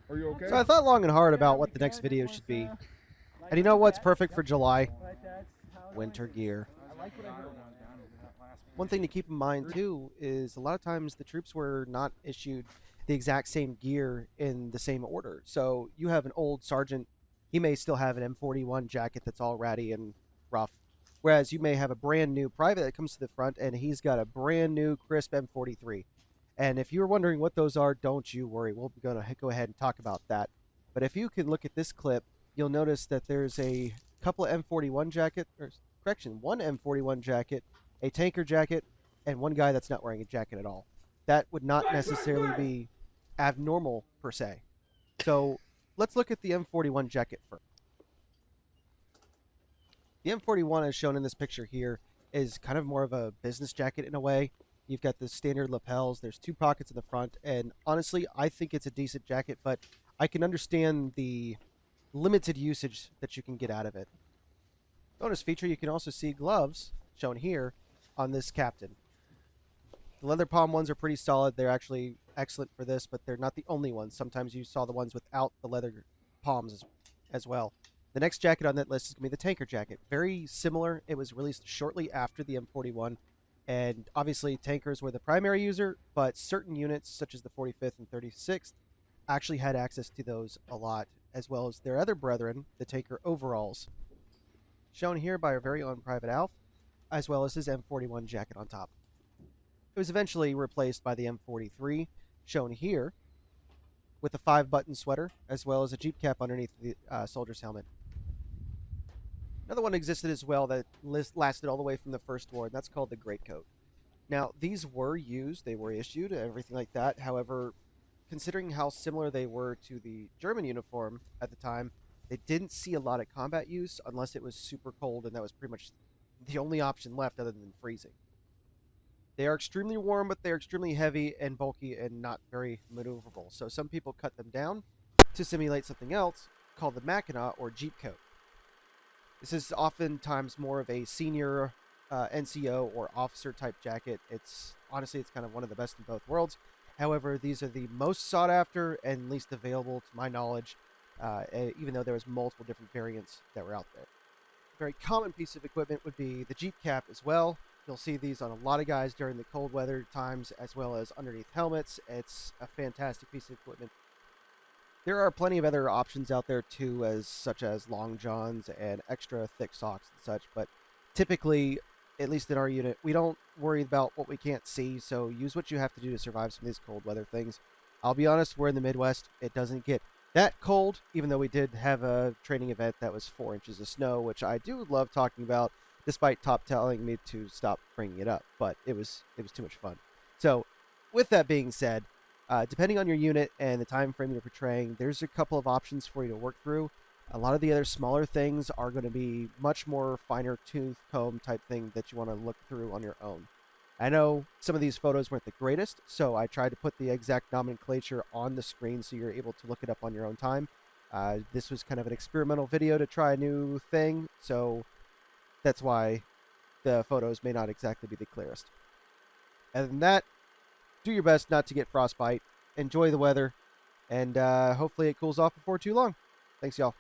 Are you okay? So I thought long and hard about what the next video should be. And you know what's perfect for July? Winter gear. One thing to keep in mind too is a lot of times the troops were not issued the exact same gear in the same order. So you have an old sergeant, he may still have an M41 jacket that's all ratty and rough. Whereas you may have a brand new private that comes to the front and he's got a brand new crisp M43. And if you're wondering what those are, don't you worry. We're going to go ahead and talk about that. But if you can look at this clip, you'll notice that there's a couple of M41 jacket, or correction, one M41 jacket, a tanker jacket, and one guy that's not wearing a jacket at all. That would not necessarily be abnormal per se. So let's look at the M41 jacket first. The M41, as shown in this picture here, is kind of more of a business jacket in a way. You've got the standard lapels. There's two pockets in the front, and honestly, I think it's a decent jacket, but I can understand the limited usage that you can get out of it. Bonus feature, you can also see gloves, shown here, on this captain. The leather palm ones are pretty solid. They're actually excellent for this, but they're not the only ones. Sometimes you saw the ones without the leather palms as well. The next jacket on that list is going to be the tanker jacket. Very similar. It was released shortly after the M41, and obviously tankers were the primary user, but certain units, such as the 45th and 36th, actually had access to those a lot, as well as their other brethren, the tanker overalls, shown here by our very own Private Alf, as well as his M41 jacket on top. It was eventually replaced by the M43, shown here, with a 5-button sweater, as well as a Jeep cap underneath the soldier's helmet. Another one existed as well that lasted all the way from the First War, and that's called the Greatcoat. Now, these were used, they were issued, everything like that. However, considering how similar they were to the German uniform at the time, they didn't see a lot of combat use unless it was super cold, and that was pretty much the only option left other than freezing. They are extremely warm, but they're extremely heavy and bulky and not very maneuverable. So some people cut them down to simulate something else called the Mackinac or Jeep coat. This is oftentimes more of a senior NCO or officer type jacket. It's kind of one of the best in both worlds. However, these are the most sought after and least available to my knowledge, even though there was multiple different variants that were out there. A very common piece of equipment would be the Jeep cap as well. You'll see these on a lot of guys during the cold weather times, as well as underneath helmets. It's a fantastic piece of equipment. There are plenty of other options out there too, such as long johns and extra thick socks and such, but typically, at least in our unit, we don't worry about what we can't see, so use what you have to do to survive some of these cold weather things. I'll be honest, we're in the Midwest. It doesn't get that cold, even though we did have a training event that was 4 inches of snow, which I do love talking about, despite Top telling me to stop bringing it up, but it was too much fun. So, with that being said, depending on your unit and the time frame you're portraying, there's a couple of options for you to work through. A lot of the other smaller things are going to be much more finer tooth comb type thing that you want to look through on your own. I know some of these photos weren't the greatest, so I tried to put the exact nomenclature on the screen so you're able to look it up on your own time. This was kind of an experimental video to try a new thing, so that's why the photos may not exactly be the clearest. Other than that, do your best not to get frostbite. Enjoy the weather, and hopefully it cools off before too long. Thanks, y'all.